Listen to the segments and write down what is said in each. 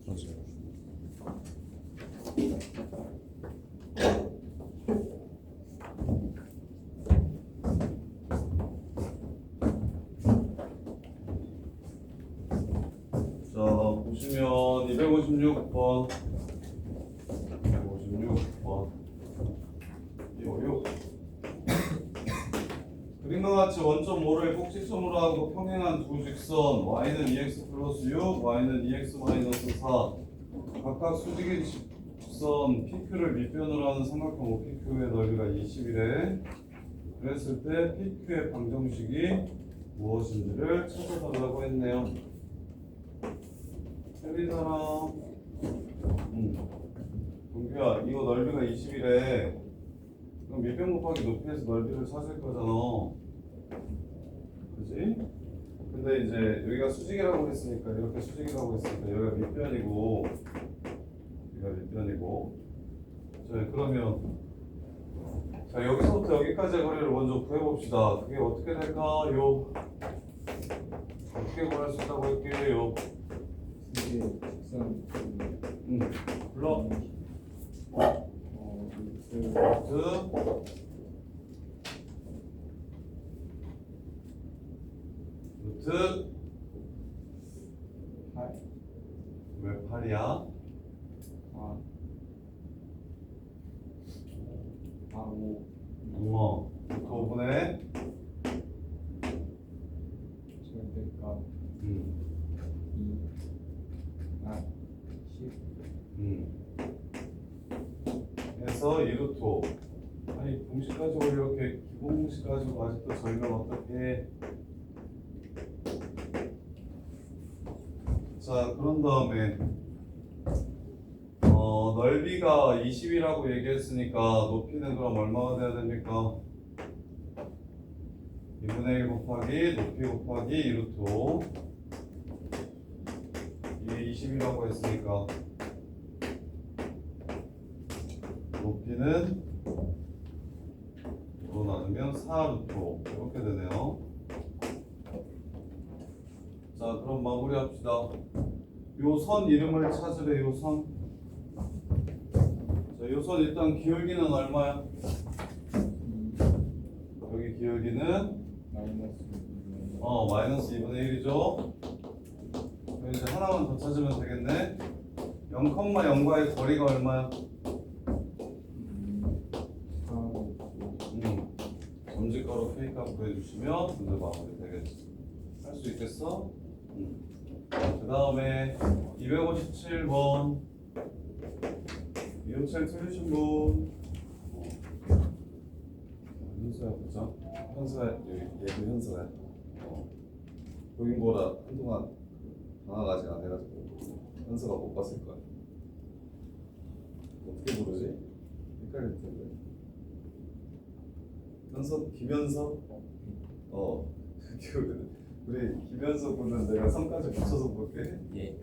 맞아요. 자, 보시면 256번 256번 요요 그림과 같이 원점 5를 꼭지점으로 하고 평행한 두 직선 y는 2x 플러스 6, y는 2x 마이너스 4 각각 수직인 직선 PQ를 밑변으로 하는 삼각형 OPQ의 넓이가 20이래. 그랬을 때 PQ의 방정식이 무엇인지를 찾아달라고 했네요. 혜리잖아. 동규야, 이거 넓이가 20이래. 그럼 밑변 곱하기 높이에서 넓이를 찾을 거잖아. 그지? 근데 이제 여기가 수직이라고 했으니까, 이렇게 수직이라고 했으니까 여기가 밑변이고 여기가 밑변이고. 자, 그러면 자, 여기서부터 여기까지의 거리를 먼저 구해봅시다. 그게 어떻게 될까요? 어떻게 구할 수 있다고 할게요? 이게 직선 불러. 루트 8 왜 8이야? 아 5 루트 5분의 절대값 2 10 해서 2루트 5. 아니 공식 가지고 이렇게 기본 공식 가지고 아직도 절면 어떻게? 자, 그런 다음에 넓이가 20이라고 얘기했으니까 높이는 그럼 얼마가 돼야 됩니까? 2분의 1 곱하기 높이 곱하기 2루트 5. 이게 20이라고 했으니까 높이는 5로 나누면 4루트 5 이렇게 되네요. 자, 그럼 마무리합시다. 요 선 이름을 찾으래. 요 선. 자, 요 선 일단 기울기는 얼마야? 여기 기울기는 마이너스 2분의 1이죠. 그럼 이제 하나만 더 찾으면 되겠네. 0,0과의 거리가 얼마야? 점집가로 K값 구해주시면 문제 마무리 되겠지. 할 수 있겠어? 그 다음에 257번 이호철 틀리신 분. 현수야 보자. 현수야 얘도 현수야. 여기 뭐라 한동안 방학 아직 안 해가지고 현수가 못 봤을 거야. 어떻게 부르지? 헷갈릴 텐데. 현수 김현서? 우리 김현서 분은 내가 성까지 붙여서 볼게. 예.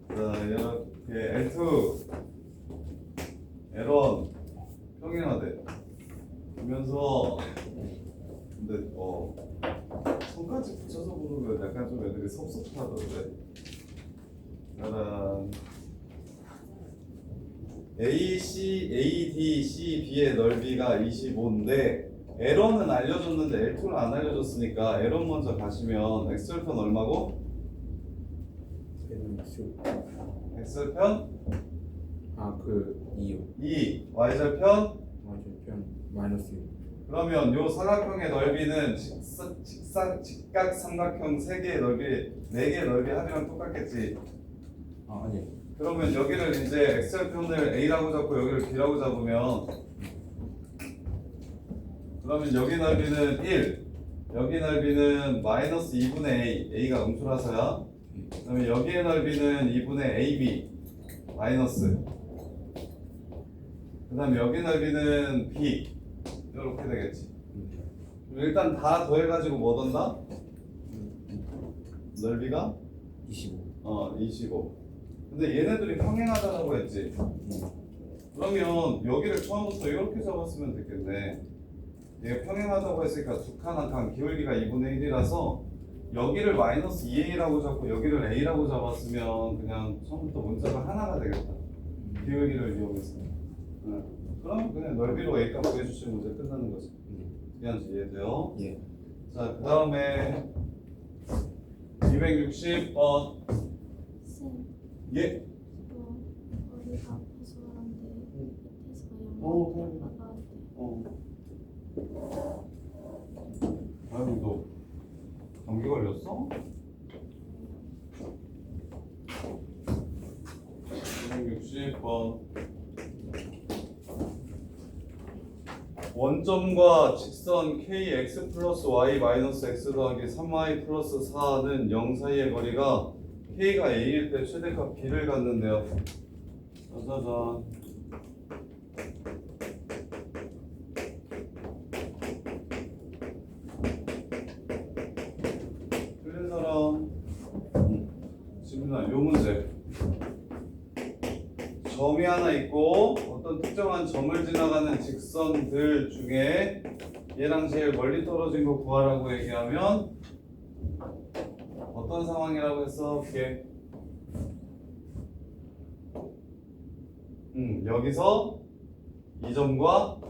자, 이렇게 L2 L1 평행하대. 김현서. 근데 성까지 붙여서 부르면 약간 좀 애들이 섭섭하던데. 짜란. AC, AD, CB의 넓이가 25인데 L1은 알려줬는데 L2는 안 알려줬으니까 L1 먼저 가시면 X절편 얼마고? X절편? 그 2요 2, Y절편? 마이너스 6 그러면 요 사각형의 넓이는 직각 삼각형 3개의 넓이, 4개의 넓이 합이랑 똑같겠지? 아니요. 그러면 여기를 이제 X절편을 A라고 잡고 여기를 B라고 잡으면 그러면 여기 넓이는 1, 여기 넓이는 마이너스 2분의 A, A가 음수라서야. 그러면 여기의 넓이는 2분의 AB, 마이너스. 그 다음에 여기 넓이는 B, 이렇게 되겠지. 일단 다 더해가지고 뭐 던다? 넓이가? 25 25. 근데 얘네들이 평행하다라고 했지. 그러면 여기를 처음부터 이렇게 잡았으면 됐겠네. 얘가 평행하다고 했으니까 두 칸 한 칸 기울기가 2분의 1이라서 여기를 마이너스 2a라고 잡고 여기를 a라고 잡았으면 그냥 처음부터 문자가 하나가 되겠다. 기울기를 이용해서. 그럼 그냥 넓이로 a 값 구해주시면 문제 끝나는 거지. 이해한지 이해돼요? 예. 자, 그 다음에 260번. 쌤, 예. 이거 머리가 아파서 하는데 밑에서 어, 양말 나가야 돼. 아이고, 너 감기 걸렸어? 260번. 원점과 직선 kx 플러스 y 마이너스 x 더하기 3y 플러스 4는 0 사이의 거리가 k가 a일 때 최대값 b를 갖는데요. 짜자잔. 틀린 사람. 지민아, 요 문제. 점이 하나 있고 어떤 특정한 점을 지나가는 직선들 중에 얘랑 제일 멀리 떨어진 거 구하라고 얘기하면 어떤 상황이라고 했어? 그게 여기서 이 점과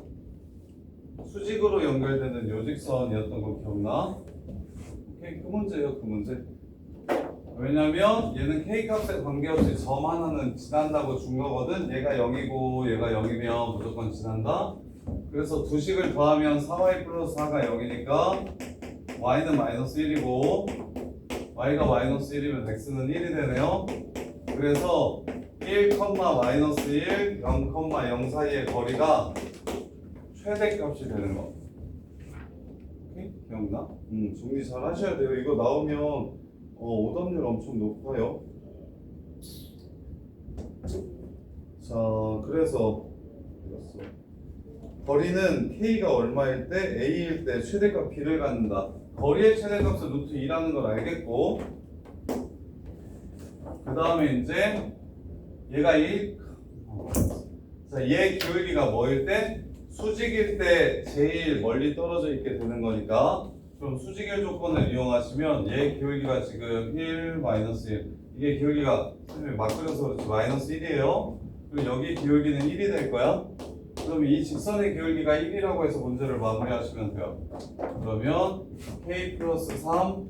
수직으로 연결되는 요직선이었던 거 기억나? 오케이, 그 문제예요, 그 문제. 왜냐면 얘는 k값에 관계없이 점 하나는 지난다고 준 거거든. 얘가 0이고 얘가 0이면 무조건 지난다. 그래서 두 식을 더하면 4y 플러스 4가 0이니까 y는 마이너스 1이고 y가 마이너스 1이면 x는 1이 되네요. 그래서 1, 마이너스 1, 0, 0 사이의 거리가 최대값이 되는 거. 오케이? 기억나? 정리 잘 하셔야 돼요. 이거 나오면 오답률 엄청 높아요. 자, 그래서 이겼어. 거리는 k가 얼마일 때 a일 때 최대값 b를 갖는다. 거리의 최대값은 루트 2라는 걸 알겠고, 그 다음에 이제 얘가 자, 얘 기울기가 뭐일 때? 수직일 때 제일 멀리 떨어져 있게 되는 거니까, 그럼 수직일 조건을 이용하시면 얘 기울기가 지금 1, 마이너스 1. 이게 기울기가 선생님이 막 그려서 그렇지 마이너스 1이에요. 그리고 여기 기울기는 1이 될 거야. 그럼 이 직선의 기울기가 1이라고 해서 문제를 마무리하시면 돼요. 그러면 k 플러스 3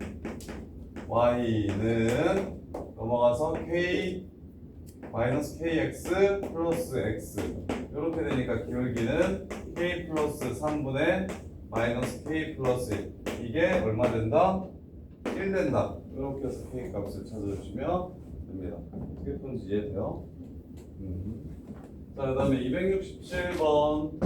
y는 넘어가서 k 마이너스 kx 플러스 x 이렇게 되니까 기울기는 k 플러스 3분의 마이너스 k 플러스 1 이게 얼마 된다? 1 된다. 이렇게 해서 k 값을 찾아주시면 됩니다. 어떻게 푼지 이해돼요? 자, 그 다음에 267번.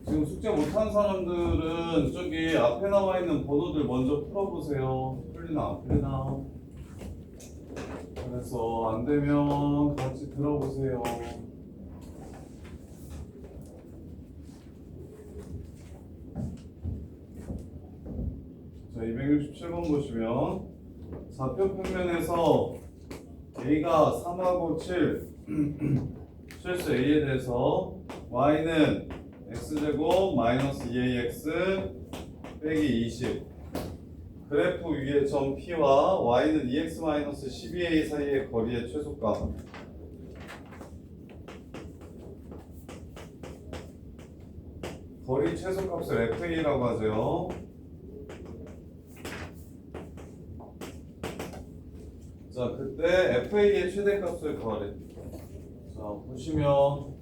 지금 숙제 못한 사람들은 저기 앞에 나와 있는 번호들 먼저 풀어보세요. 풀리나 안 풀리나. 그래서 안 되면 같이 들어보세요. 자, 267번 보시면 좌표 평면에서 a가 3하고 7 실수 a에 대해서 y는 x제곱 마이너스 2ax 빼기 20 그래프 위의 점 P와 y는 2x 마이너스 12a 사이의 거리의 최소값. 거리 최소값을 FA라고 하죠. 자, 그때 FA의 최대값을 구하래. 자, 보시면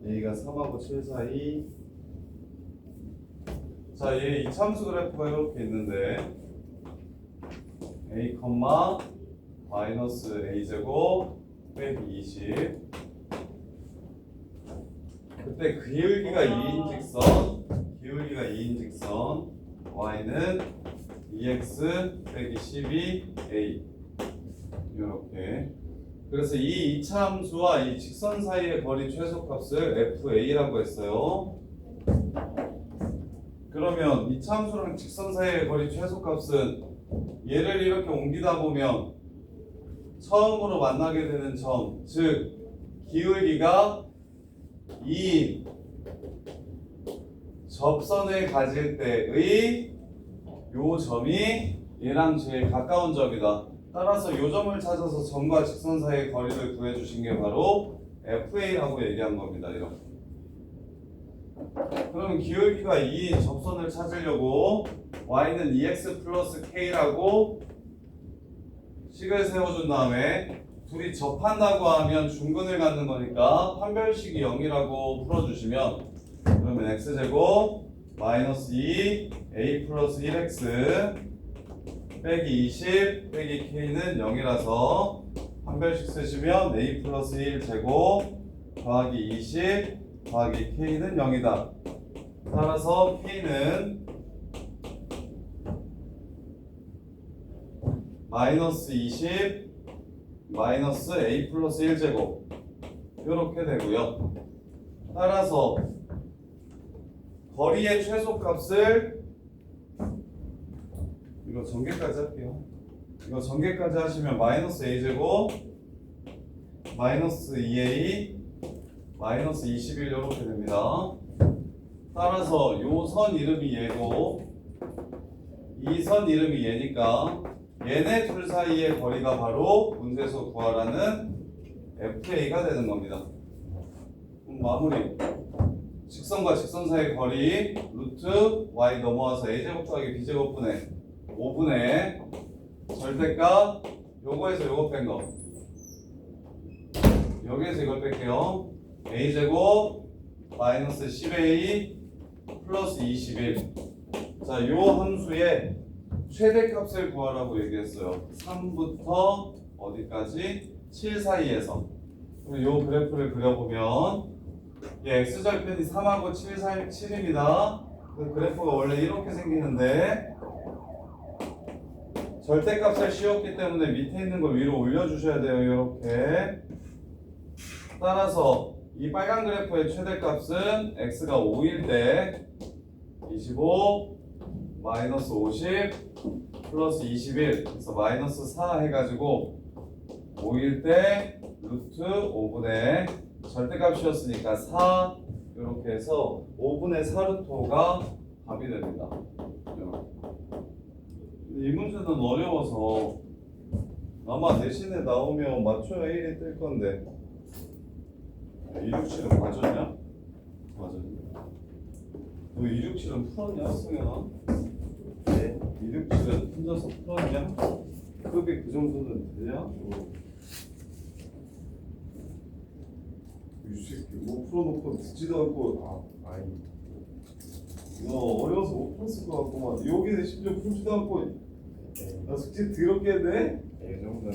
A가 3하고 7 사이. 자, 얘 이참수 그래프가 이렇게 있는데 A, 마이너스 A제곱 빼기 20. 그때 기울기가 2인 직선 Y는 2x 빼기 12A 이렇게. 그래서 이 이차함수와 이 직선 사이의 거리 최소값을 FA라고 했어요. 그러면 이차함수랑 직선 사이의 거리 최소값은 얘를 이렇게 옮기다 보면 처음으로 만나게 되는 점, 즉 기울기가 2인 접선을 가질 때의 요 점이 얘랑 제일 가까운 점이다. 따라서 요 점을 찾아서 점과 직선 사이의 거리를 구해주신 게 바로 FA라고 얘기한 겁니다. 이렇게. 그러면 기울기가 2인 접선을 찾으려고 y는 2x 플러스 k라고 식을 세워준 다음에 둘이 접한다고 하면 중근을 갖는 거니까 판별식이 0이라고 풀어주시면 그러면 x제곱 마이너스 2 a 플러스 1x 빼기 20 빼기 k는 0이라서 판별식 쓰시면 a 플러스 1 제곱 더하기 20 더하기 k는 0이다. 따라서 k는 마이너스 20 마이너스 a 플러스 1 제곱 이렇게 되고요. 따라서 거리의 최소값을 이거 전개까지 할게요. 이거 전개까지 하시면 마이너스 a 제곱 마이너스 2a 마이너스 21 이렇게 됩니다. 따라서 요 선 이름이 얘고 이 선 이름이 얘니까 얘네 둘 사이의 거리가 바로 문제에서 구하라는 FA가 되는 겁니다. 마무리. 직선과 직선 사이의 거리 루트 y 넘어와서 a제곱 더하기 b제곱분의 5분의 절대값 요거에서 요거 뺀 거. 여기에서 이걸 뺄게요. a제곱 마이너스 10a 플러스 21. 자, 요 함수의 최대값을 구하라고 얘기했어요. 3부터 어디까지? 7 사이에서. 요 그래프를 그려보면 x절편이 3하고 7 사이 7입니다. 그 그래프가 원래 이렇게 생기는데 절대값을 씌웠기 때문에 밑에 있는 걸 위로 올려주셔야 돼요. 이렇게. 따라서 이 빨간 그래프의 최대값은 x가 5일 때 25 마이너스 50 플러스 21 그래서 마이너스 4 해가지고 5일 때 루트 5분의 절대값이었으니까 4 이렇게 해서 5분의 4루토가 답이 됩니다. 이 문제는 어려워서 아마 대신에 나오면 맞춰야 1이 뜰 건데 267은 맞았냐? 맞았냐? 너 267은 풀었냐? 승현아? 네? 267은 혼자서 풀었냐? 급이 그 정도는 되냐? 이 새끼 뭐 풀어놓고 듣지도 않고 아니. 너 어려워서 못 풀었을 것 같구만. 여기에 심지어 풀지도 않고 나 숙제 더럽게 돼? 이 정도는.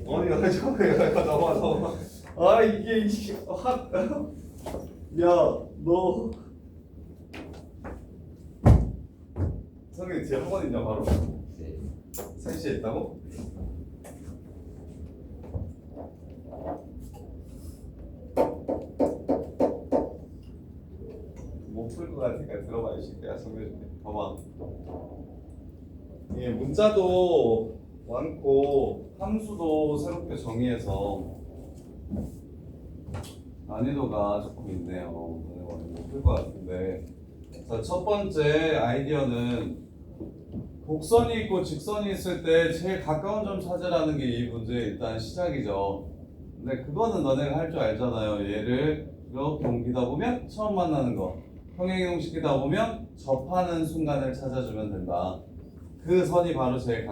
아니 잠깐만 나와 아 이게 야너 성현이 뒤에 학원 있냐 바로? 네. 3시에 있다고? 못 풀 것 같으니까 들어봐 이 새끼야. 소개해줄게. 봐봐. 이게 문자도 많고 함수도 새롭게 정의해서 난이도가 조금 있네요. 못 풀 것 같은데. 자, 첫 번째 아이디어는 곡선이 있고 직선이 있을 때 제일 가까운 점 찾으라는 게 이 문제의 일단 시작이죠. 근데 그거는 너네가 할 줄 알잖아요. 얘를 이렇게 옮기다 보면 처음 만나는 거. 평행이동시키다 보면 접하는 순간을 찾아주면 된다. 그 선이 바로 제일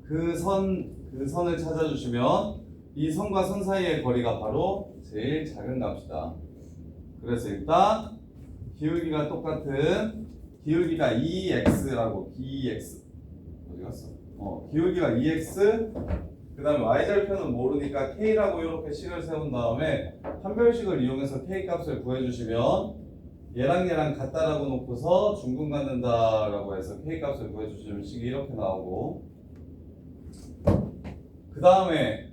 그 선을 찾아주시면 이 선과 선 사이의 거리가 바로 제일 작은 값이다. 그래서 일단 기울기가 똑같은 기울기가 2x라고 2x 어디 갔어? 기울기가 2x 그 다음에 y절편은 모르니까 k라고 이렇게 식을 세운 다음에 판별식을 이용해서 k 값을 구해주시면 얘랑 얘랑 같다라고 놓고서 중근 갖는다라고 해서 k 값을 구해주시면 식이 이렇게 나오고 그 다음에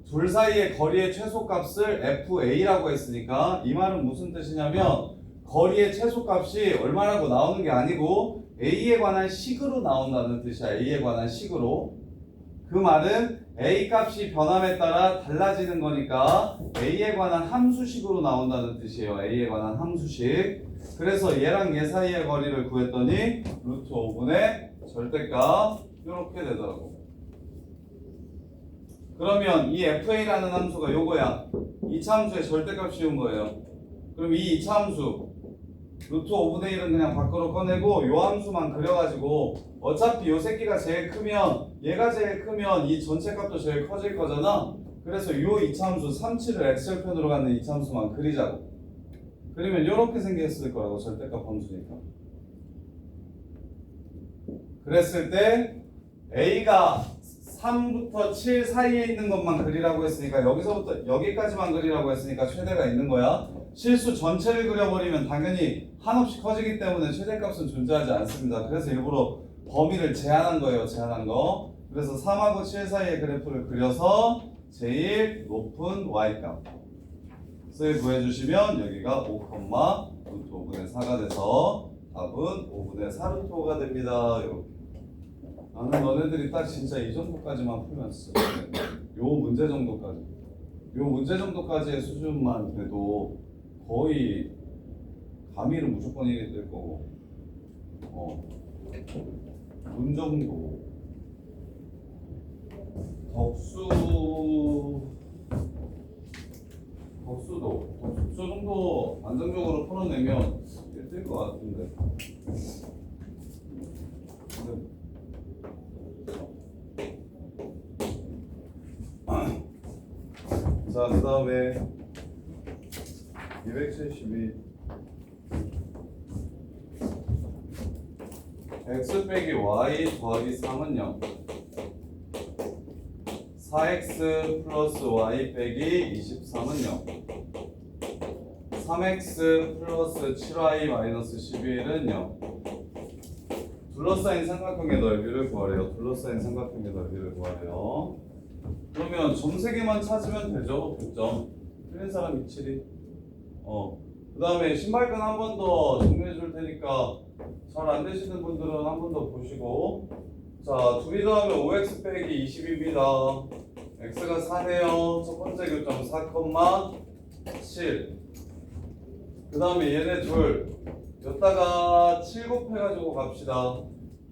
둘 사이의 거리의 최소값을 FA라고 했으니까 이 말은 무슨 뜻이냐면 거리의 최소값이 얼마라고 나오는 게 아니고 A에 관한 식으로 나온다는 뜻이야. A에 관한 식으로. 그 말은 a 값이 변함에 따라 달라지는 거니까 a에 관한 함수식으로 나온다는 뜻이에요. a에 관한 함수식. 그래서 얘랑 얘 사이의 거리를 구했더니 루트 5분의 절대값 이렇게 되더라고. 그러면 이 fa라는 함수가 요거야. 이차 함수의 절대값 씌운 거예요. 그럼 이 이차 함수 루트 5분의 1은 그냥 밖으로 꺼내고 요 함수만 그려가지고 어차피 요 새끼가 제일 크면 얘가 제일 크면 이 전체 값도 제일 커질 거잖아. 그래서 요 이차 함수 37을 x절편으로 갖는 이차 함수만 그리자고. 그러면 이렇게 생겼을 거라고 절대값 함수니까. 그랬을 때 a가 3부터 7 사이에 있는 것만 그리라고 했으니까 여기서부터 여기까지만 그리라고 했으니까 최대가 있는 거야. 실수 전체를 그려버리면 당연히 한없이 커지기 때문에 최대값은 존재하지 않습니다. 그래서 일부러 범위를 제한한 거예요. 제한한 거. 그래서 3하고 7 사이의 그래프를 그려서 제일 높은 y값을 구해주시면 여기가 5,5분의 4가 돼서 답은 5분의 4루트 5가 됩니다. 이렇게. 나는 너네들이 딱 진짜 이 정도까지만 풀면 진짜 요 문제 정도까지 요 문제 정도까지의 수준만 돼도 거의 가미는 무조건 1이 될 거고 문 정도 덕수 정도 안정적으로 풀어내면 뜰 것 같은데. 자, 그 다음에 272 x 빼기 y 더하기 3은 0 4x 플러스 y 빼기 23은 0 3x 플러스 7y 마이너스 11은 0 둘러싸인 삼각형의 넓이를 구하래요. 둘러싸인 삼각형의 넓이를 구하래요. 그러면 점 3개만 찾으면 되죠. 100점. 틀린 사람 이치리. 그 다음에 신발끈 한 번 더 정리해 줄 테니까 잘 안 되시는 분들은 한 번 더 보시고. 자, 2 더하면 5x 빼기 20입니다. x가 4네요. 첫 번째 교점 4,7. 그 다음에 얘네 둘. 여기다가 7 곱해가지고 갑시다.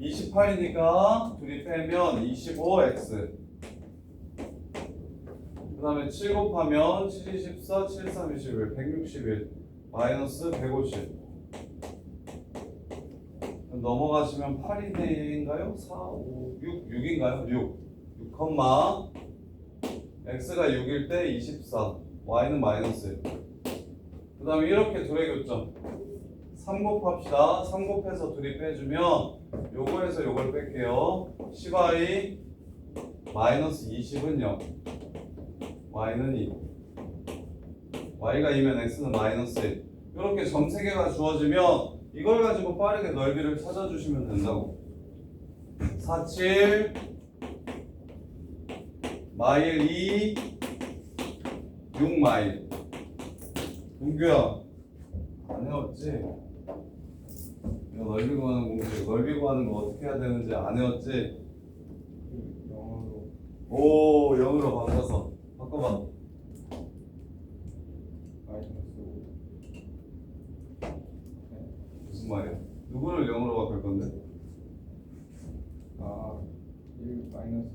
28이니까 둘이 빼면 25x. 그 다음에 7 곱하면 7, 24, 7, 3, 21, 161 마이너스 150 넘어가시면 8인가요? 4, 5, 6, 6인가요? 6 x가 6일 때 24 y는 마이너스 1. 그 다음에 이렇게 둘의 교점 3 곱합시다. 3 곱해서 둘이 빼주면 요거에서 요걸 뺄게요. 10y 마이너스 20은 0 y는 2 y가 2면 x는 마이너스 1 이렇게 점 3개가 주어지면 이걸 가지고 빠르게 넓이를 찾아주시면 된다고. 4, 7 마일 2 6 마일. 동규야 안 해왔지? 이거 넓이 구하는 공식 넓이 구하는 거 어떻게 해야 되는지 안 해왔지? 영어로 오 0으로 바꿔서 바꿔봐. 마이너스 5. 무슨 말이야? 누구를 0으로 바꿀 건데? 1 마이너스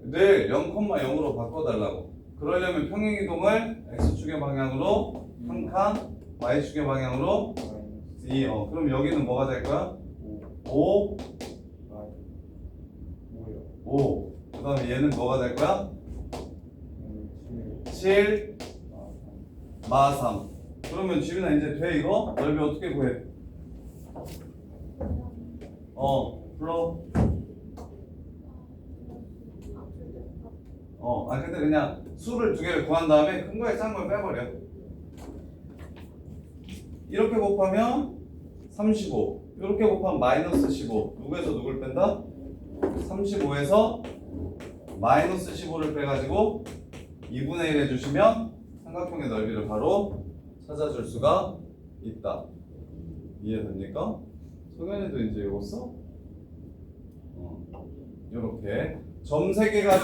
1,0. 늘 0,0으로 바꿔달라고. 그러려면 평행이동을 x축의 방향으로 한 칸, y축의 방향으로 마이너스 2. 그럼 여기는 뭐가 될 거야? 5. 5, 5요. 5. 그 다음에 얘는 뭐가 될 거야? 7, 7. 마 3. 그러면 지민아 이제 돼 이거? 넓이 어떻게 구해? 불러. 근데 그냥 수를 2개를 구한 다음에 큰 거에 싼 걸 빼버려. 이렇게 곱하면 35. 이렇게 곱하면 마이너스 15. 누구에서 누굴 뺀다? 35에서 마이너스 15를 빼가지고 2분의 1 해주시면 삼각형의 넓이를 바로 찾아줄 수가 있다. 이해됩니까? 소연이도 이제 이거 써? 이렇게 점 3개가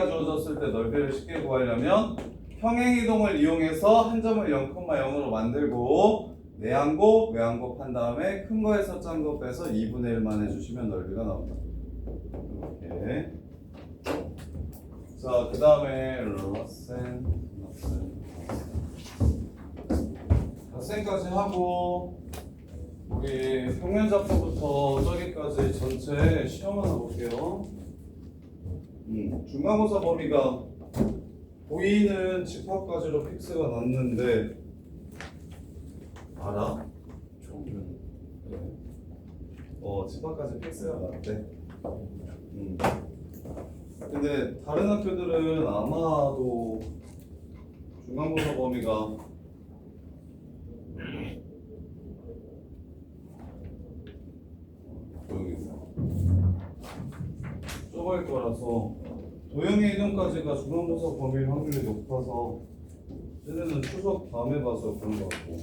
주어졌을 때 넓이를 쉽게 구하려면 평행이동을 이용해서 한 점을 0,0으로 만들고 내항고, 외항고 판 다음에 큰 거에서 작은 거 빼서 2분의 1만 해주시면 넓이가 나온다. 이렇게. 자, 그 다음에 닷센까지 하고 우리 평면잡포부터 저기까지 전체 시험 하나 볼게요. 중간고사 범위가 보이는 집합까지로 픽스가 났는데 알아? 총은 네. 집합까지 픽스가 났대. 근데 다른 학교들은 아마도 중간고사 범위가 좁을 거라서 도형의 이동까지가 중간고사 범위일 확률이 높아서 쟤네는 추석 다음에 봐서 그런 것 같고,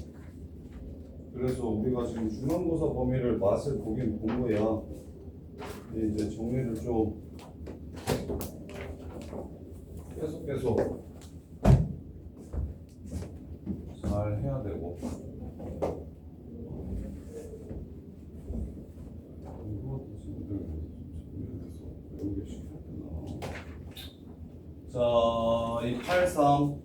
그래서 우리가 지금 중간고사 범위를 맛을 보긴 본 거야. 근데 이제 정리를 좀 계속 잘 해야 되고. 이것도 친구들 정리해서 외우게 시켜야 되나. 자, 283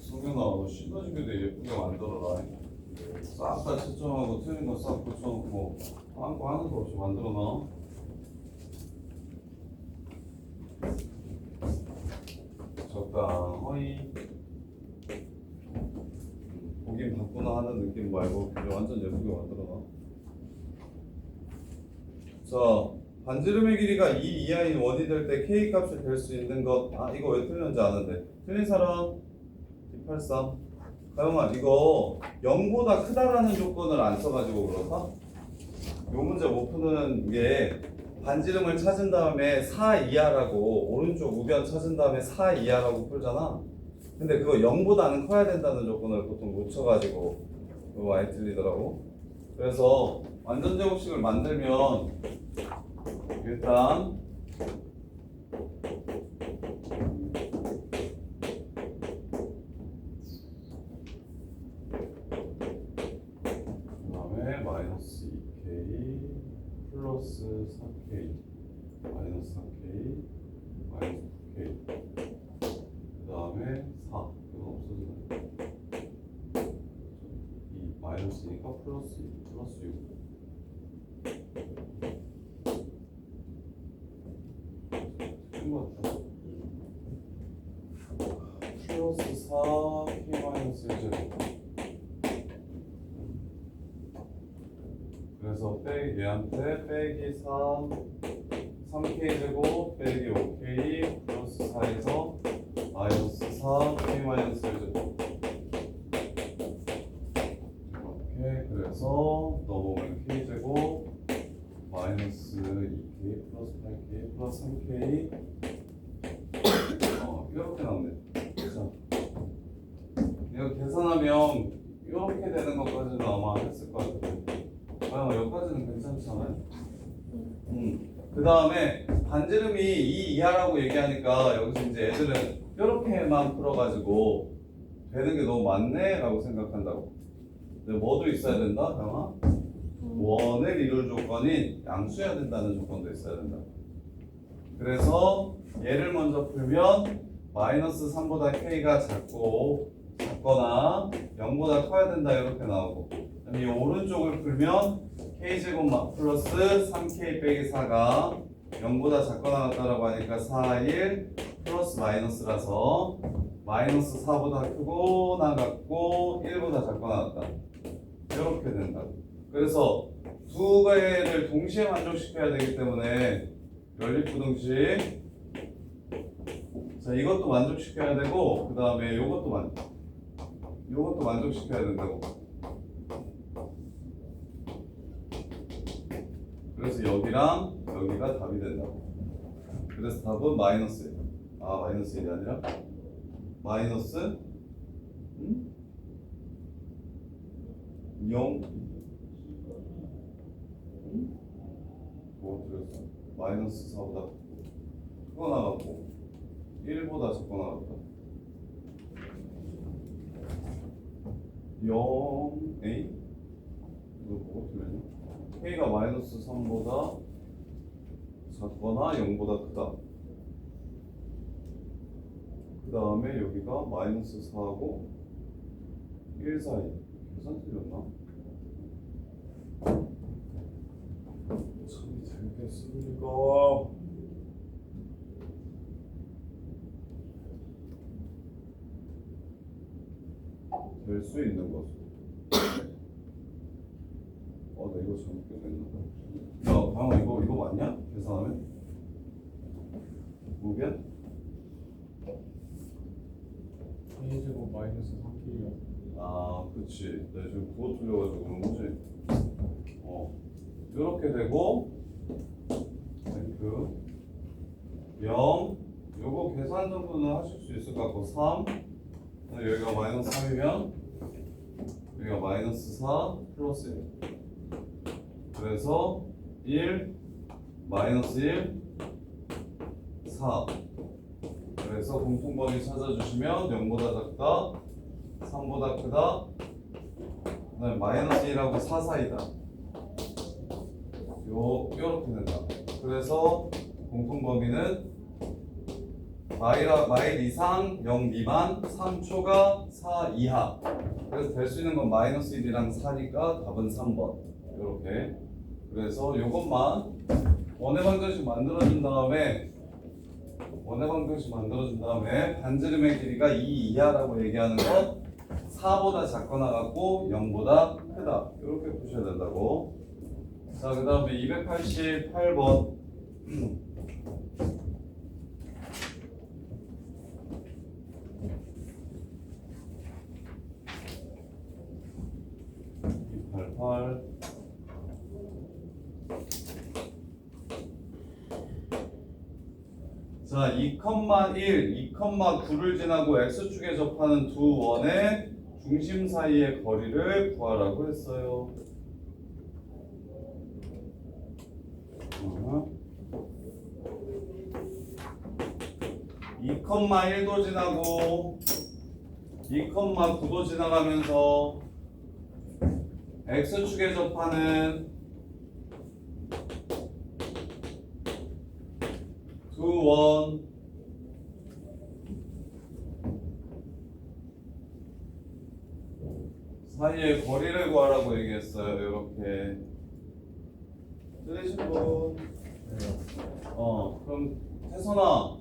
성경아, 너 신도시교대 예쁘게 만들어라. 싹 다 채점하고 틀린 거 싹 고쳐놓고 빵꾸 하나도 없이 만들어놔. 적당히 보긴 봤구나 하는 느낌 말고 그냥 완전 예쁘게 만들어놔. 자, 반지름의 길이가 2 이하인 원이 될 때 K 값이 될 수 있는 것. 이거 왜 틀렸는지 아는데. 틀린 사람 283. 가영아, 이거 0보다 크다라는 조건을 안 써가지고 그렇다? 요 문제 못 푸는 게 반지름을 찾은 다음에 4 이하라고, 오른쪽 우변 찾은 다음에 4 이하라고 풀잖아. 근데 그거 0보다는 커야 된다는 조건을 보통 놓쳐가지고 그거 많이 틀리더라고. 그래서 완전 제곱식을 만들면 일단 그다음에 마이너스 2k 플러스 4k 마이너스 4k 마이너스 9k 그다음에 4 이거 없어지네. 2 마이너스니까 플러스 2 플러스 6 틀린 것 같다. 플러스 4k 마이너스 1제곱. 그래서 얘한테 빼기 3k 제곱 빼기 5k 플러스 4에서 마이너스 4k 마이너스 1제곱. 이렇게 그래서 넣어보면 k 제곱 마이너스 2k 플러스 8k 플러스 3k 이렇게 나오네. 자, 이거 계산하면 이렇게 되는 것까지는 아마 했을 것 같은데. 여기까지는 괜찮잖아요. 그 다음에 반지름이 2 이하라고 얘기하니까 여기서 이제 애들은 이렇게만 풀어가지고 되는 게 너무 많네 라고 생각한다고. 근데 뭐도 있어야 된다? 강아? 원을 이룰 조건인 양수해야 된다는 조건도 있어야 된다. 그래서 얘를 먼저 풀면 마이너스 3보다 k가 작거나 0보다 커야 된다 이렇게 나오고, 이 오른쪽을 풀면 k제곱 플러스 3k 빼기 4가 0보다 작거나 같다라고 하니까 4, 1 플러스 마이너스라서 마이너스 4보다 크거나 같고 1보다 작거나 같다 이렇게 된다. 그래서 두 개를 동시에 만족시켜야 되기 때문에 연립부등식, 자 이것도 만족시켜야 되고 그 다음에 요것도 만족시켜야 된다고. 그래서 여기랑 여기가 답이 된다고. 그래서 답은 마이너스 1. 마이너스 1이 아니라 마이너스 0 뭐 드렸어? 마이너스 4보다 크거 나갔고 1보다 작거 나갔다 0 A 이거 뭐가 틀렸냐? K가 마이너스 3보다 작거나 0보다 크다 그 다음에 여기가 마이너스 4하고 1 사이 계산 틀렸나? 참이 되겠습니까? 될 수 있는 것으로 나 이거 잘못 계산했나? 야 방금 이거 맞냐? 계산하면? 무변? A제곱 마이너스 3K요. 아 그치 내가 지금 그거 틀려가지고 그런 거지 이렇게 되고 땡큐 0 요거 계산 정도는 하실 수 있을 것 같고 3 여기가 마이너스 3이면 여기가 마이너스 4 플러스 1 그래서 1 마이너스 1 4 그래서 공통범위 찾아주시면 0보다 작다 3보다 크다 그 다음에 마이너스 1하고 4 사이다 요렇게 된다 그래서 공통범위는 마일 이상 0 미만 3초가 4 이하 그래서 될 수 있는 건 마이너스 1이랑 4니까 답은 3번 요렇게 그래서 요것만 원의 방정식 만들어준 다음에 반지름의 길이가 2 이하라고 얘기하는 건 4보다 작거나 같고 0보다 크다 이렇게 푸셔야 된다고 자 그 다음에 288번 288 자, 2,1, 2,9를 지나고 x축에 접하는 두 원의 중심 사이의 거리를 구하라고 했어요. 2,1도 지나고 2,9도 지나가면서 x축에 접하는 두 원 사이의 거리를 구하라고 얘기했어요. 이렇게 들리신 분? 그럼 태선아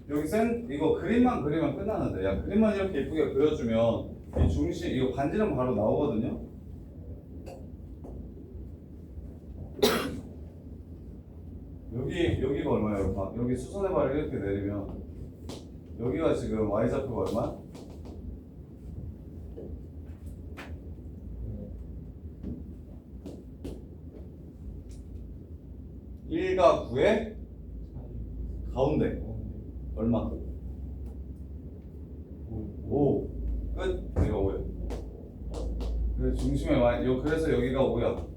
여기 이거 그림만 그리면 끝나는데 야 그림만 이렇게 예쁘게 그려주면 이 중심 이거 반지름 바로 나오거든요. 여기가 얼마예요? 여기 수선의 발을 이렇게 내리면 여기가 지금 y좌표가 얼마? 네. 1과 9의 가운데 얼마? 5 끝? 여기가 5야. 그래서 중심에 그래서 여기가 5야.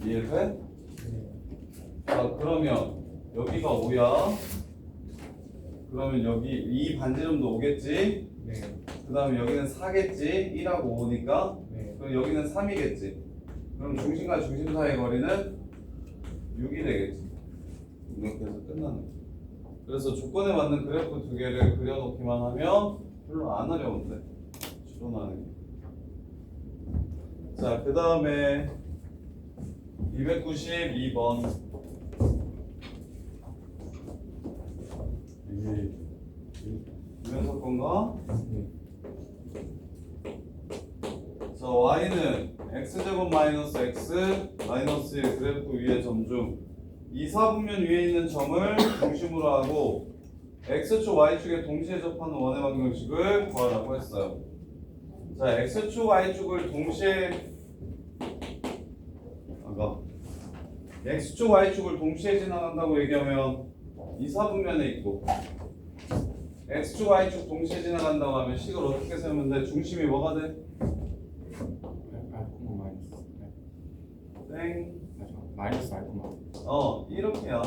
이해돼? 자 그러면 여기가 5야. 그러면 여기 이 반지름도 5겠지? 네. 그 다음에 여기는 4겠지? 1하고 5니까 네. 그럼 여기는 3이겠지? 그럼 중심과 중심 사이의 거리는 6이 되겠지? 이렇게 해서 끝나는 거야. 그래서 조건에 맞는 그래프 두 개를 그려놓기만 하면 별로 안 어려운데 추론하는 게. 자 그 다음에 292번 이게 유연석 건가? 자 y는 x제곱 마이너스 x 마이너스 1 그래프 위의 점 중 2, 4분면 위에 있는 점을 중심으로 하고 x축 y축에 동시에 접하는 원의 방정식을 구하라고 했어요. 자 x축 y축을 동시에 x축 y축을 동시에 지나간다고 얘기하면 2, 4분면에 있고 x축 y축 동시에 지나간다고 하면 식을 어떻게 세우면 돼? 중심이 뭐가 돼? 알코마 마이너스. 네. 땡. 마이너스 알코마. 이렇게야.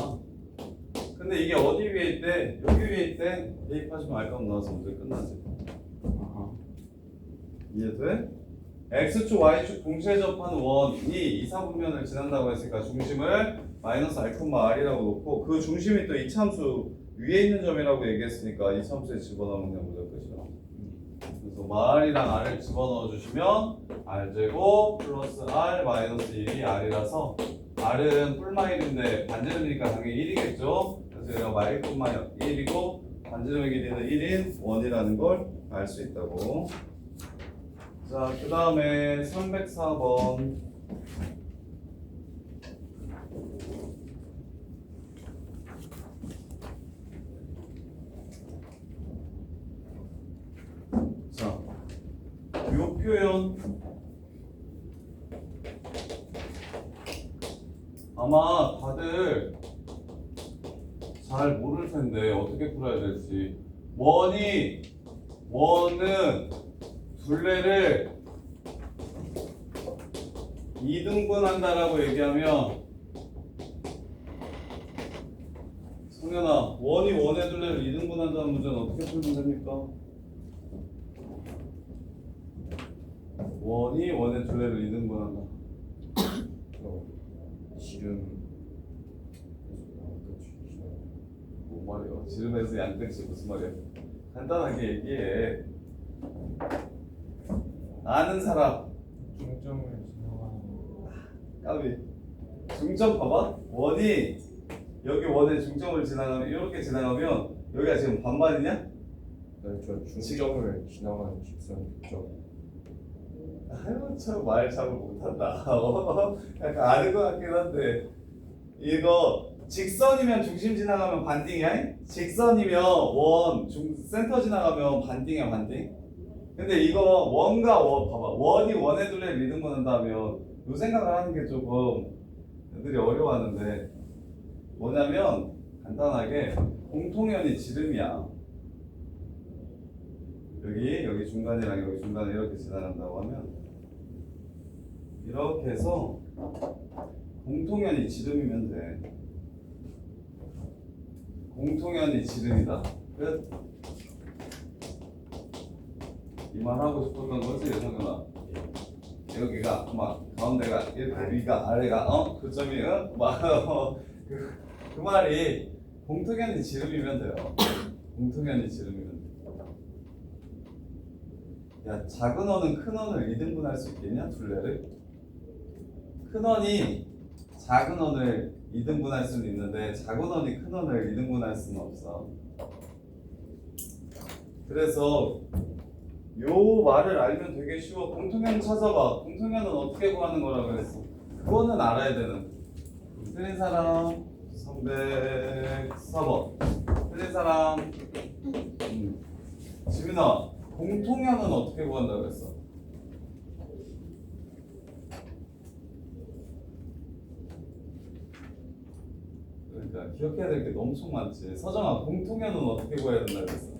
근데 이게 어디 위에 있대? 여기 위에 있대. 대입하시면 알감 나와서 문제 끝나지. 아하. 이해돼? x축 y축 동시에 접하는 원이 이사분면을 지난다고 했으니까 중심을 마이너스 알콤마 r이라고 놓고 그 중심이 또 이차함수 위에 있는 점이라고 얘기했으니까 이차함수에 집어넣으면 그냥 문제 끝이야. 그래서 r이랑 r을 집어넣어 주시면 r제곱 플러스 r 마이너스 1이 r이라서 r은 뿔마일인데 반지름이니까 당연히 1이겠죠. 그래서 얘가 마일콤마 1이고 반지름의 길이는 1인 원이라는 걸 알 수 있다고. 자, 그 다음에 304번. 자, 요 표현 아마 다들 잘 모를 텐데 어떻게 풀어야 될지. 원은 둘레를 2등분한다라고 얘기하면 성현아, 원이 원의 둘레를 2등분한다는 문제는 어떻게 풀면 됩니까? 원이 원의 둘레를 2등분한다. 지름. 뭔 말이야? 지름에서 양끝이 무슨 말이야? 간단하게 얘기해. 아는 사람. 중점을 지나가는. 까비. 중점 봐봐. 원이 여기 원의 중점을 지나가면 이렇게 지나가면 여기가 지금 반반이냐? 네, 저 중점을 지나가는 직선 쪽. 아유 참 말 참 못한다. 약간 아는 것 같긴 한데 이거 직선이면 중심 지나가면 반띵이야? 직선이면 센터 지나가면 반띵이야 반띵? 근데 이거 원과 원 봐봐. 원이 원의 둘레를 리듬분한다면 요 생각을 하는 게 조금 애들이 어려워하는데 뭐냐면 간단하게 공통연이 지름이야. 여기 중간이랑 여기 중간에 이렇게 지나간다고 하면 이렇게 해서 공통연이 지름이면 돼. 공통연이 지름이다. 끝. 이 말 하고 싶었던 거지, 성현아. 여기가 막 가운데가 이렇게 위가 아래가 그 점이 그 말이 공통연이 지름이면 돼요. 공통연이 지름이면 돼. 야, 작은 원은 큰 원을 2등분할 수 있겠냐? 둘레를? 큰 원이 작은 원을 2등분할 수는 있는데 작은 원이 큰 원을 2등분할 수는 없어. 그래서 요 말을 알면 되게 쉬워. 공통연 찾아봐. 공통연은 어떻게 구하는 거라 그랬어? 그거는 알아야 되는. 틀린 사람 304번. 틀린 사람 지민아, 공통연은 어떻게 구한다고 그랬어? 그러니까 기억해야 될 게 엄청 많지. 서정아, 공통연은 어떻게 구해야 된다고 그랬어?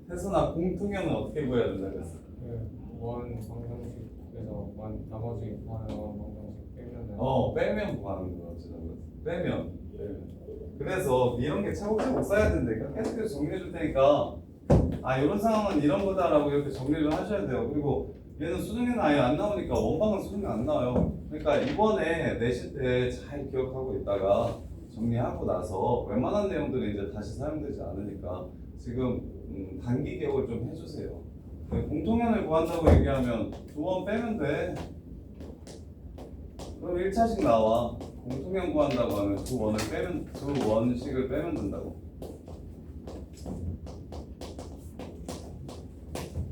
태선아, 공통연은 어떻게 구해야 된다고 그랬어? 원 방정식에서 원 나머지 구하는 원 방정식 빼면은. 빼면 구하는 거지. 빼면. 그래서 이런 게 차곡차곡 쌓여야 된다니까. 계속해서 정리해 줄 테니까 이런 상황은 이런 거다라고 이렇게 정리를 하셔야 돼요. 그리고 얘는 수능에는 아예 안 나오니까 원방은 수능에 안 나와요. 그러니까 이번에 내실 때 잘 기억하고 있다가 정리하고 나서 웬만한 내용들은 이제 다시 사용되지 않으니까 지금 단기 기억을 좀 해주세요. 공통연을 구한다고 얘기하면 두 원 빼면 돼. 그럼 1차식 나와. 공통연 구한다고 하면 두 원씩을 빼면 된다고.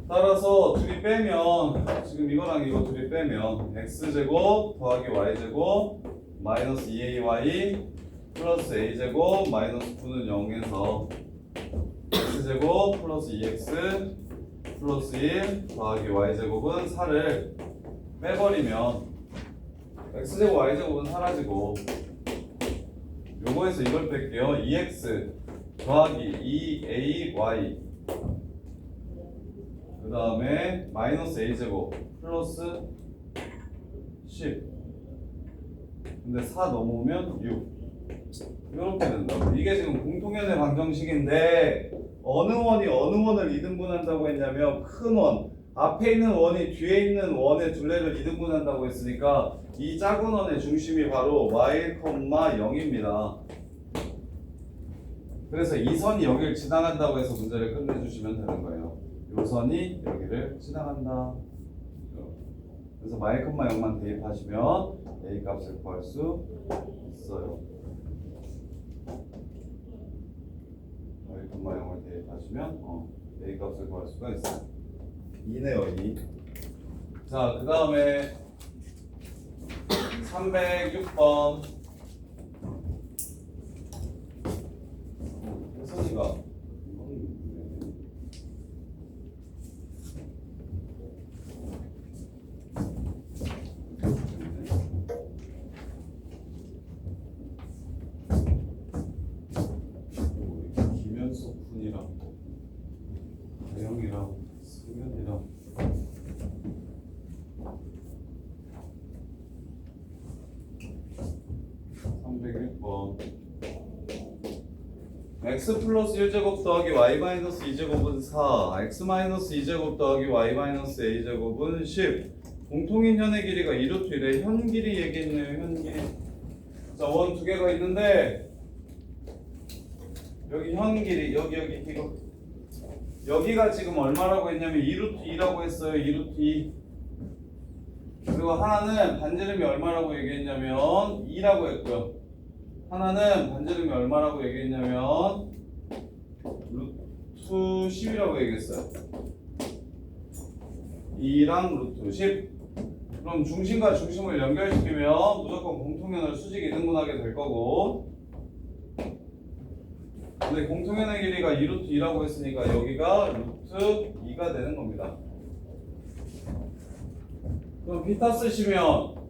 따라서 둘이 빼면 지금 이거랑 이거 둘이 빼면 x제곱 더하기 y제곱 마이너스 2ay 플러스 a제곱 마이너스 9는 0에서 x제곱 플러스 2x 플러스 1 더하기 y제곱은 4를 빼버리면 x제곱 y제곱은 사라지고 요거에서 이걸 뺄게요. 2x 더하기 2ay 그 다음에 마이너스 a제곱 플러스 10 근데 4 넘으면 6 이렇게 된다고. 이게 지금 공통연의 방정식인데 어느 원이 어느 원을 이등분한다고 했냐면 큰 원 앞에 있는 원이 뒤에 있는 원의 둘레를 이등분한다고 했으니까 이 작은 원의 중심이 바로 y, 0입니다. 그래서 이 선이 여기를 지나간다고 해서 문제를 끝내주시면 되는 거예요. 이 선이 여기를 지나간다. 그래서 y, 0만 대입하시면 a 값을 구할 수 있어요. y, 0을 대입하시면 a 값을 구할 수가 있어요. 2네요, 2. 자, 그 다음에 306번. 혜선이가 김현석 군이랑 대영이랑 승현이랑 x 플러스 1제곱 더하기 y 마이너스 2제곱은 4 x 마이너스 2제곱 더하기 y 마이너스 a제곱은 10 공통인 현의 길이가 2루트 1에 현 길이 얘기했네요. 현 길이. 자, 원 두 개가 있는데 여기 현 길이 여기 이거 여기가 지금 얼마라고 했냐면 2루트 2라고 했어요. 2루트 2 그리고 하나는 반지름이 얼마라고 얘기했냐면 2라고 했고요. 하나는 반지름이 얼마라고 얘기했냐면 루트 10이라고 얘기했어요. 2랑 루트 10. 그럼 중심과 중심을 연결시키면 무조건 공통연을 수직 이등분하게 될 거고, 근데 공통연의 길이가 2루트 2라고 했으니까 여기가 루트 2가 되는 겁니다. 그럼 비타 쓰시면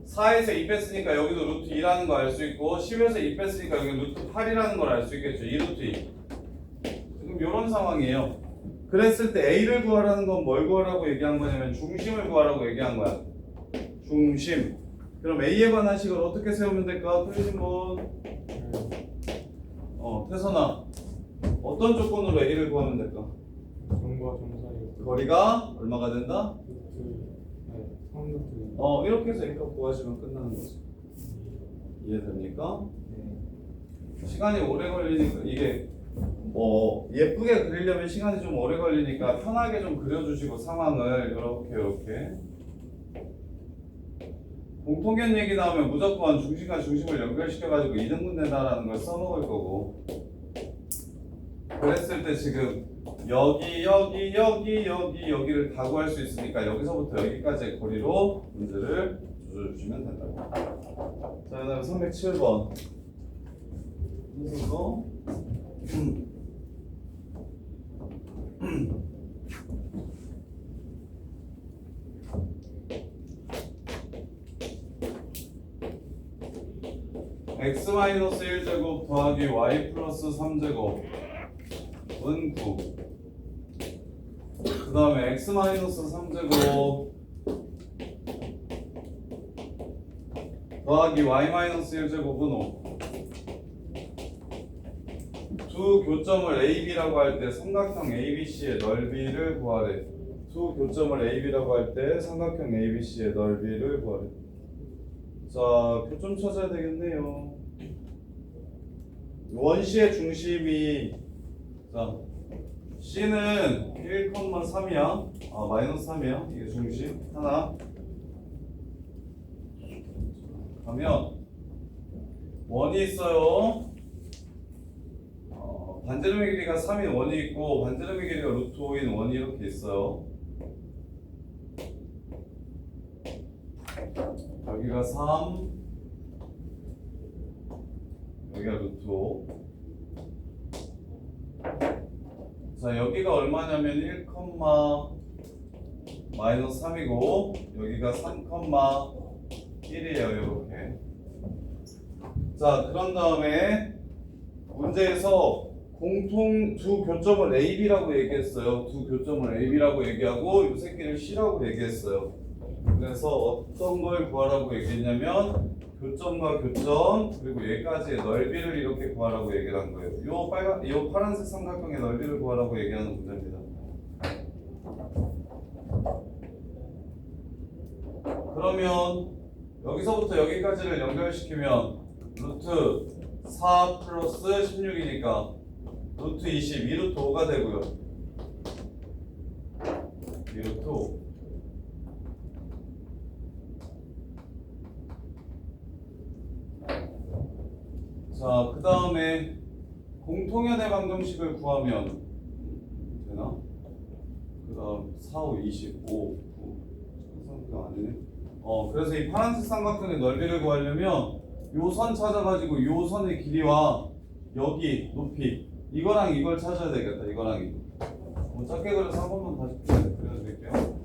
4에서 2 뺐으니까 여기도 루트 2라는 거 알 수 있고 10에서 2 뺐으니까 여기 루트 8이라는 걸 알 수 있겠죠. 2루트 2. 지금 이런 상황이에요. 그랬을 때 A를 구하라는 건 뭘 구하라고 얘기한 거냐면 중심을 구하라고 얘기한 거야. 중심. 그럼 A에 관한 식을 어떻게 세우면 될까? 틀리신 분? 태선아. 어떤 조건으로 A를 구하면 될까? 점과 점 사이 거리가 얼마가 된다? 루트 3루트 이렇게 해서 A값 구하시면 끝나는 거지. 이해됩니까? 네. 시간이 오래 걸리니까 이게 예쁘게 그리려면 시간이 좀 오래 걸리니까 편하게 좀 그려주시고 상황을 이렇게 공통연 얘기 나오면 무조건 중심과 중심을 연결시켜가지고 이등분 된다라는 걸 써먹을 거고, 그랬을 때 지금 여기를 다 구할 수 있으니까 여기서부터 여기까지의 거리로 문제를 조져주시면 된다고. 자, 그 다음에 307번 순서 x-1제곱 더하기 y 플러스 3제곱은 9. 그 다음에 x-3제곱 더하기 y-1제곱은 5. 두 교점을 AB라고 할 때 삼각형 ABC의 넓이를 구하래. 두 교점을 AB라고 할 때 삼각형 ABC의 넓이를 구하래. 자, 교점 찾아야 되겠네요. 원시의 중심이 자 C는 1,3이야. 마이너스 3이야. 이게 중심 하나. 가면 원이 있어요. 반지름의 길이가 3인 원이 있고 반지름의 길이가 루트 5인 원이 이렇게 있어요. 여기가 3, 여기가 루트 5. 자, 여기가 얼마냐면 1, 마이너스 3이고 여기가 3, 1이에요. 이렇게. 자, 그런 다음에 문제에서 공통 두 교점을 AB라고 얘기했어요. 두 교점을 AB라고 얘기하고 이 새끼를 C라고 얘기했어요. 그래서 어떤 걸 구하라고 얘기했냐면 교점과 교점 그리고 얘까지의 넓이를 이렇게 구하라고 얘기를 한 거예요. 요 파란색 삼각형의 넓이를 구하라고 얘기하는 문제입니다. 그러면 여기서부터 여기까지를 연결시키면 루트 4 플러스 16이니까 루트 20, 2루트 5가 되고요. 2루트 5. 자, 그 다음에 공통연의 방정식을 구하면 되나? 그 다음 4, 5, 25, 9. 삼각형 아니네. 그래서 이 파란색 삼각형의 넓이를 구하려면 요 선 찾아가지고 요 선의 길이와 여기 높이 이거랑 이걸 찾아야 되겠다. 이거랑 이거. 작게 그려서 한 번만 다시 그려드릴게요.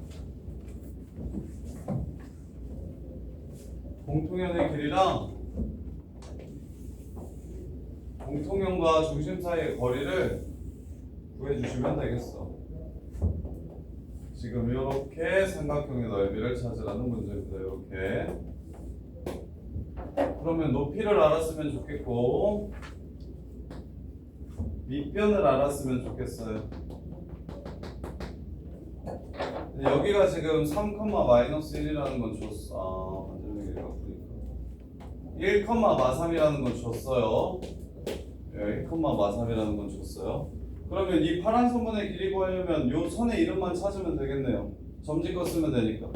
공통연의 길이랑 공통연과 중심 사이의 거리를 구해주시면 되겠어. 지금 이렇게 삼각형의 넓이를 찾으라는 문제입니다. 이렇게. 그러면 높이를 알았으면 좋겠고 밑변을 알았으면 좋겠어요. 여기가 지금 3,-1이라는 건 줬어. 완전히 길이가 보니까 1,-3이라는 건 줬어요. 1,-3이라는 건 줬어요. 그러면 이 파란 선분의 길이 구하려면 이 선의 이름만 찾으면 되겠네요. 점집거 쓰면 되니까.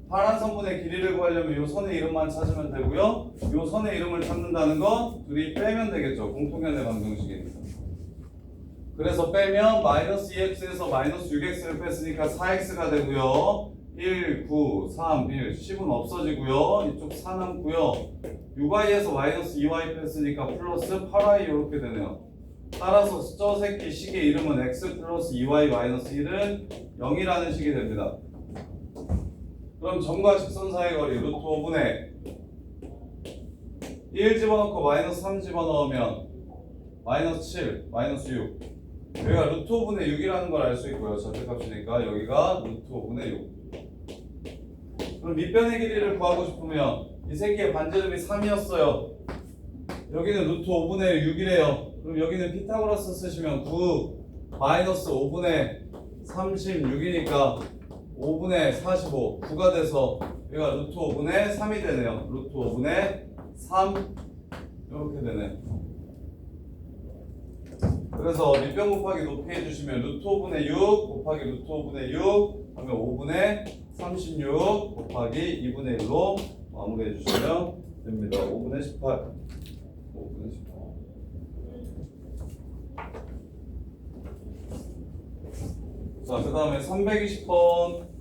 파란 선분의 길이를 구하려면 이 선의 이름만 찾으면 되고요. 이 선의 이름을 찾는다는 건 둘이 빼면 되겠죠. 공통연의 방정식이니까. 그래서 빼면 마이너스 2x에서 마이너스 6x를 뺐으니까 4x가 되고요. 1, 9, 3, 1, 10은 없어지고요. 이쪽 4 남고요. 6y에서 마이너스 2y 뺐으니까 플러스 8y 이렇게 되네요. 따라서 저 새끼 식의 이름은 x 플러스 2y 마이너스 1은 0이라는 식이 됩니다. 그럼 점과 직선 사이의 거리 루트 5분의 1 집어넣고 마이너스 3 집어넣으면 마이너스 7, 마이너스 6. 여기가 루트 5분의 6이라는 걸 알 수 있고요. 절대값이니까 여기가 루트 5분의 6. 그럼 밑변의 길이를 구하고 싶으면 이 새끼의 반지름이 3이었어요. 여기는 루트 5분의 6이래요. 그럼 여기는 피타고라스 쓰시면 9 마이너스 5분의 36이니까 5분의 45, 9가 돼서 여기가 루트 5분의 3이 되네요. 루트 5분의 3 이렇게 되네. 그래서 밑변 곱하기 높이 해주시면 루트 5분의 6 곱하기 루트 5분의 6 하면 5분의 36 곱하기 2분의 1로 마무리해 주시면 됩니다. 5분의 18. 5분의 18. 자, 그 다음에 320번.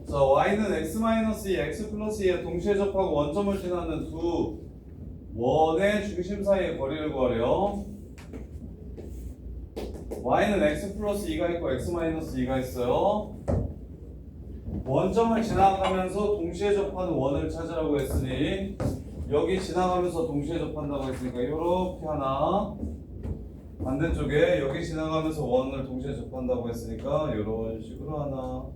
자, y는 x-2, x 플러스 2에 동시에 접하고 원점을 지나는 두 원의 중심 사이의 거리를 구하래요. y는 x 플러스 2가 있고 x 마이너스 2가 있어요. 원점을 지나가면서 동시에 접하는 원을 찾으라고 했으니 여기 지나가면서 동시에 접한다고 했으니까 이렇게 하나, 반대쪽에 여기 지나가면서 원을 동시에 접한다고 했으니까 이런 식으로 하나,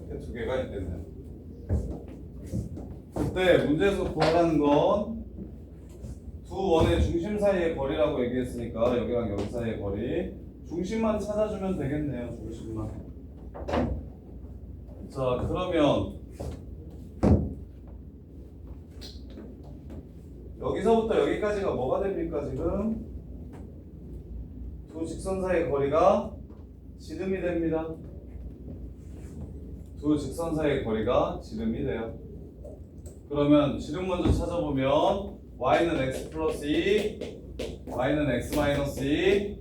이렇게 두 개가 있겠네요. 그때 문제에서 구하라는 건 두 원의 중심 사이의 거리라고 얘기했으니까 여기랑 여기 사이의 거리, 중심만 찾아주면 되겠네요. 중심만. 자, 그러면 여기서부터 여기까지가 뭐가 됩니까? 지금 두 직선 사이의 거리가 지름이 됩니다. 두 직선 사이의 거리가 지름이 돼요. 그러면 지름 먼저 찾아보면 y는 x 플러스 2, y는 x 마이너스 2,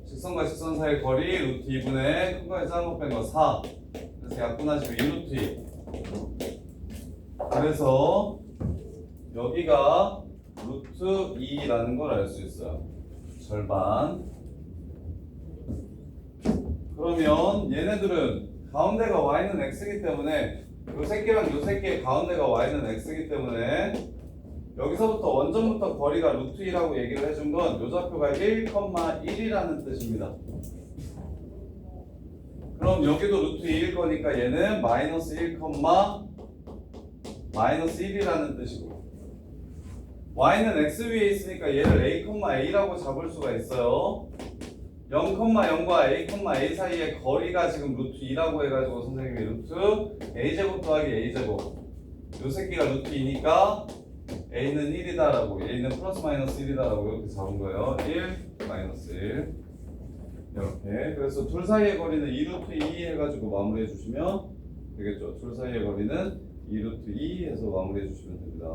직선과 직선 사이의 거리 루트 2분의 큰거에 작은 거 뺀 거 4. 그래서 약분하시면 2루트 2. 그래서 여기가 루트 2라는 걸 알 수 있어요. 절반. 그러면 얘네들은 가운데가 y는 x이기 때문에 요 새끼랑 요 새끼의 가운데가 y는 x이기 때문에 여기서부터 원점부터 거리가 루트 2라고 얘기를 해준 건 요 좌표가 1,1이라는 뜻입니다. 그럼 여기도 루트 2일 거니까 얘는 마이너스 1, 마이너스 1이라는 뜻이고 y는 x 위에 있으니까 얘를 a,a라고 잡을 수가 있어요. 0,0과 a,a 사이의 거리가 지금 루트 2라고 해가지고 선생님이 루트 a제곱 더하기 a제곱 요 새끼가 루트 2니까 a는 1이다라고 a는 플러스 마이너스 1이다라고 이렇게 잡은 거예요. 1 마이너스 1 이렇게. 그래서 둘 사이의 거리는 2루트 2 해가지고 마무리해 주시면 되겠죠. 둘 사이의 거리는 2루트 2 해서 마무리해 주시면 됩니다.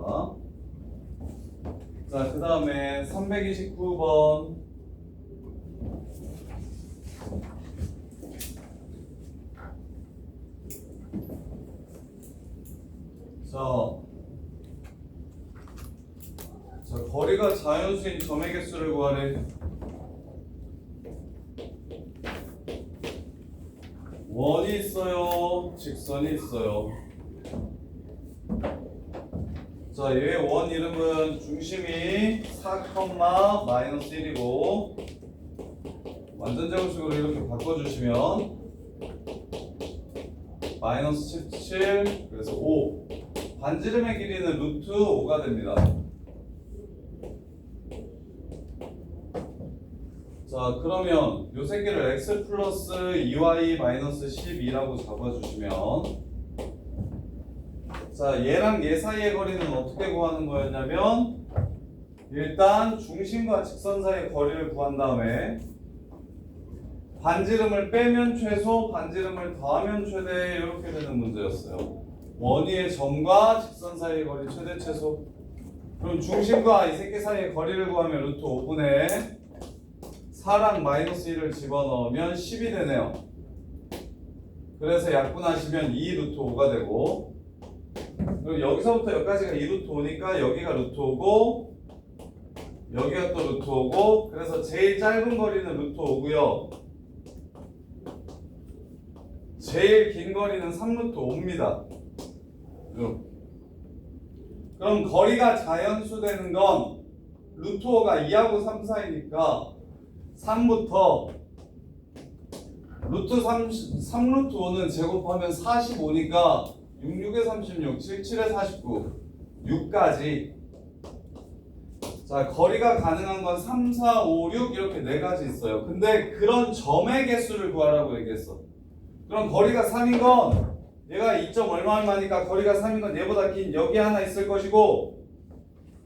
자, 그 다음에 329번. 자, 거리가 자연수인 점의 개수를 구하래. 원이 있어요, 직선이 있어요. 자, 얘 원 이름은 중심이 4, 마이너스 1이고 완전 제곱식으로 이렇게 바꿔주시면 마이너스 17 그래서 5 반지름의 길이는 루트 5가 됩니다. 자, 그러면 요 새끼를 x 플러스 2y 마이너스 12라고 잡아주시면 자, 얘랑 얘 사이의 거리는 어떻게 구하는 거였냐면 일단 중심과 직선 사이의 거리를 구한 다음에 반지름을 빼면 최소, 반지름을 더하면 최대 이렇게 되는 문제였어요. 원위의 점과 직선 사이의 거리 최대 최소. 그럼 중심과 이 새끼 사이의 거리를 구하면 루트 5분의 4랑 마이너스 1을 집어넣으면 10이 되네요. 그래서 약분하시면 2 루트 5가 되고 그리고 여기서부터 여기까지가 2 루트 5니까 여기가 루트 5고 여기가 또 루트 5고 그래서 제일 짧은 거리는 루트 5고요. 제일 긴 거리는 3루트 5입니다. 그럼 거리가 자연수 되는 건 루트 5가 2하고 3 사이니까 3부터 루트 3루트 5는 제곱하면 45니까 6, 6에 36, 7, 7에 49, 6까지. 자, 거리가 가능한 건 3, 4, 5, 6 이렇게 네 가지 있어요. 근데 그런 점의 개수를 구하라고 얘기했어. 그럼 거리가 3인 건 얘가 2점 얼마니까 거리가 3인 건 얘보다 긴 여기 하나 있을 것이고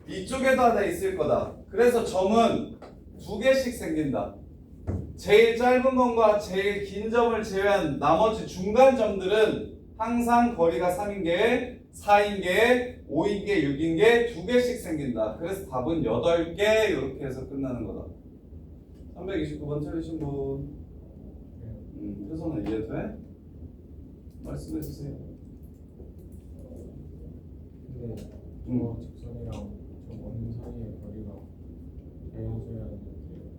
이쪽에도 하나 있을 거다. 그래서 점은 두 개씩 생긴다. 제일 짧은 건과 제일 긴 점을 제외한 나머지 중간 점들은 항상 거리가 3인 게, 4인 게, 5인 게, 6인 게 두 개씩 생긴다. 그래서 답은 8개 이렇게 해서 끝나는 거다. 329번 틀리신 분. 표선은 이해돼? 말씀해 주세요. 근데 저 직선이랑 저 원 사이의 거리가 자연수여야 되는데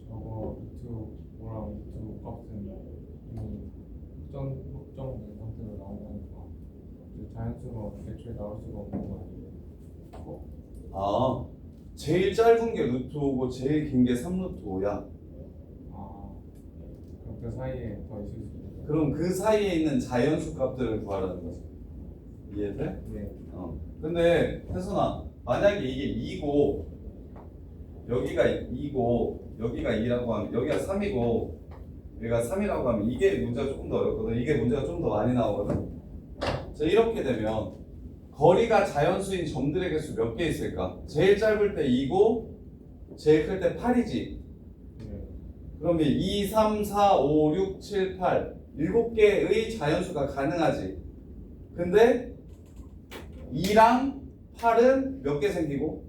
저거 루트 5랑 루트 5 값은 이미 확정된 상태로 나온 거니까 자연수가 대초에 나올 수가 없는 거 아니에요? 아, 제일 짧은 게 루트 5고 제일 긴 게 3루트 5야. 그럼 그 사이에 더 있을 수 있는 그럼 그 사이에 있는 자연수 값들을 구하라는 거지. 이해돼? 네. 근데 혜선아, 만약에 이게 2고 여기가 2고 여기가 2라고 하면 여기가 3이고 여기가 3이라고 하면 이게 문제가 조금 더 어렵거든. 이게 문제가 좀 더 많이 나오거든. 자, 이렇게 되면 거리가 자연수인 점들의 개수 몇 개 있을까? 제일 짧을 때 2고 제일 클 때 8이지. 그러면 2, 3, 4, 5, 6, 7, 8 7개의 자연수가 가능하지. 근데 2랑 8은 몇 개 생기고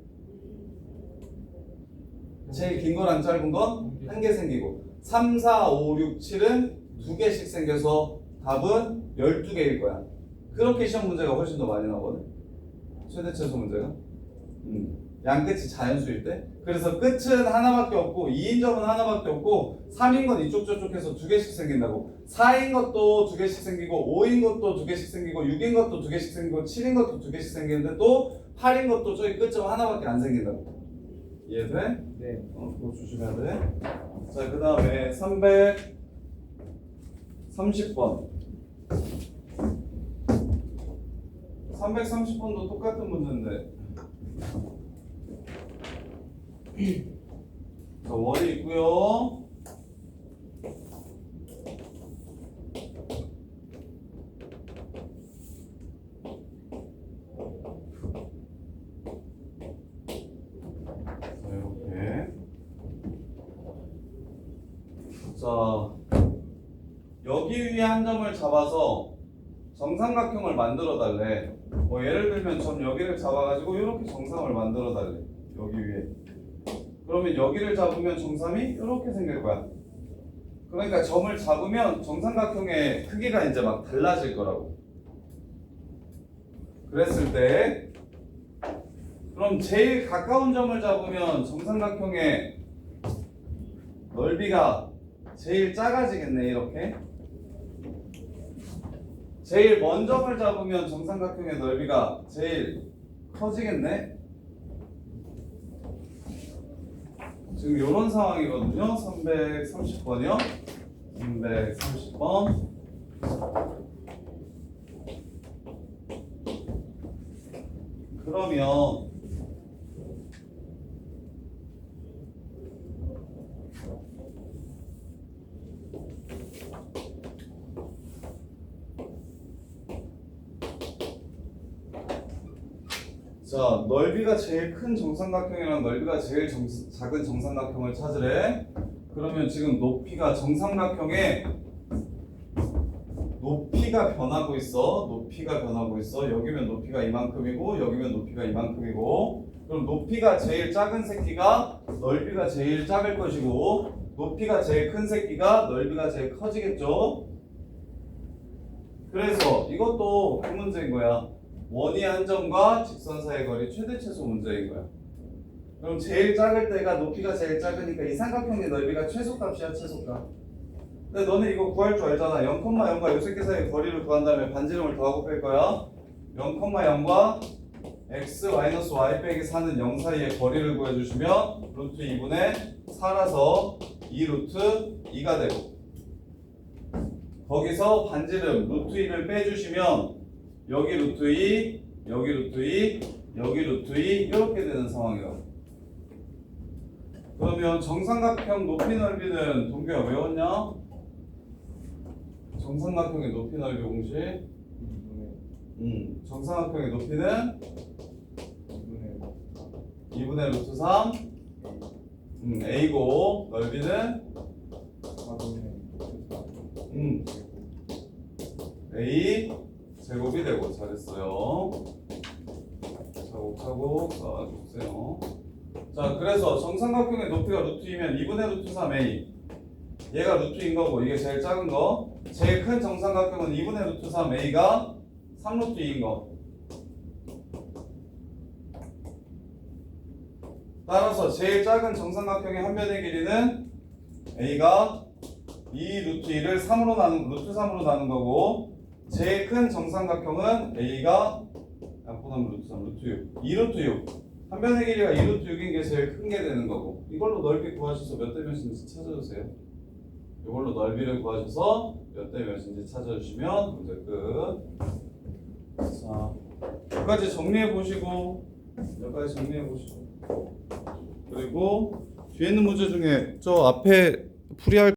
제일 긴 거랑 짧은 건 한 개 생기고 3, 4, 5, 6, 7은 두 개씩 생겨서 답은 12개일 거야. 그렇게 시험 문제가 훨씬 더 많이 나오거든. 최대 최소 문제가. 양끝이 자연수일 때. 그래서 끝은 하나밖에 없고 2인점은 하나밖에 없고 3인 건 이쪽 저쪽 해서 2개씩 생긴다고. 4인 것도 2개씩 생기고 5인 것도 2개씩 생기고 6인 것도 2개씩 생기고 7인 것도 2개씩 생기는데 또 8인 것도 저기 끝점 하나밖에 안 생긴다고. 이해돼? 네. 그거 조심해야 돼. 자, 그 다음에 330번. 330번도 똑같은 문제인데. 자, 원이 있고요. 자, 이렇게. 자, 여기 위에 한 점을 잡아서 정삼각형을 만들어 달래. 뭐 예를 들면 점 여기를 잡아가지고 이렇게 정삼을 만들어 달래. 여기 위에. 그러면 여기를 잡으면 정삼이 이렇게 생길 거야. 그러니까 점을 잡으면 정삼각형의 크기가 이제 막 달라질 거라고. 그랬을 때 그럼 제일 가까운 점을 잡으면 정삼각형의 넓이가 제일 작아지겠네. 이렇게. 제일 먼 점을 잡으면 정삼각형의 넓이가 제일 커지겠네. 지금 이런 상황이거든요. 330번이요. 330번. 그러면 자, 넓이가 제일 큰 정삼각형이랑 넓이가 제일 작은 정삼각형을 찾으래. 그러면 지금 높이가 정삼각형의 높이가 변하고 있어. 높이가 변하고 있어. 여기면 높이가 이만큼이고 여기면 높이가 이만큼이고. 그럼 높이가 제일 작은 새끼가 넓이가 제일 작을 것이고 높이가 제일 큰 새끼가 넓이가 제일 커지겠죠. 그래서 이것도 그 문제인 거야. 원이 한 점과 직선 사이의 거리 최대 최소 문제인 거야. 그럼 제일 작을 때가 높이가 제일 작으니까 이 삼각형의 넓이가 최소값이야. 최소값. 근데 너네 이거 구할 줄 알잖아. 0,0과 요 새끼 사이의 거리를 구한 다음에 반지름을 더하고 뺄 거야. 0,0과 x-y 빼기 4는 0 사이의 거리를 구해주시면 루트 2분의 4라서 2 루트 2가 되고 거기서 반지름 루트 2를 빼주시면 여기 루트 2, 여기 루트 2, 여기 루트 2 이렇게 되는 상황이라고. 그러면 정삼각형 높이 넓이는 동규야 외웠냐? 정삼각형의 높이 넓이 공식. 정삼각형의 높이는 2분의 루트 3 A고 넓이는 A 제곱이 되고. 잘했어요. 차곡차곡 쌓아주세요. 자, 그래서 정삼각형의 높이가 루트 2면 2분의 루트 3A 얘가 루트인 거고 이게 제일 작은 거. 제일 큰 정삼각형은 2분의 루트 3A가 3루트 2인 거. 따라서 제일 작은 정삼각형의 한 변의 길이는 A가 2 루트 2를 3으로 나눈 루트 3으로 나눈 거고 제일 큰 정삼각형은 A가 약분하면 루트 3 루트 6 2 루트 6 한 변의 길이가 2 루트 6인 게 제일 큰 게 되는 거고 이걸로 넓이 구하셔서 몇 대 몇인지 찾아주세요. 이걸로 넓이를 구하셔서 몇 대 몇인지 찾아주시면 문제 끝. 자, 여기까지 정리해 보시고 여기까지 정리해 보시고 그리고 뒤에 있는 문제 중에 저 앞에 풀이할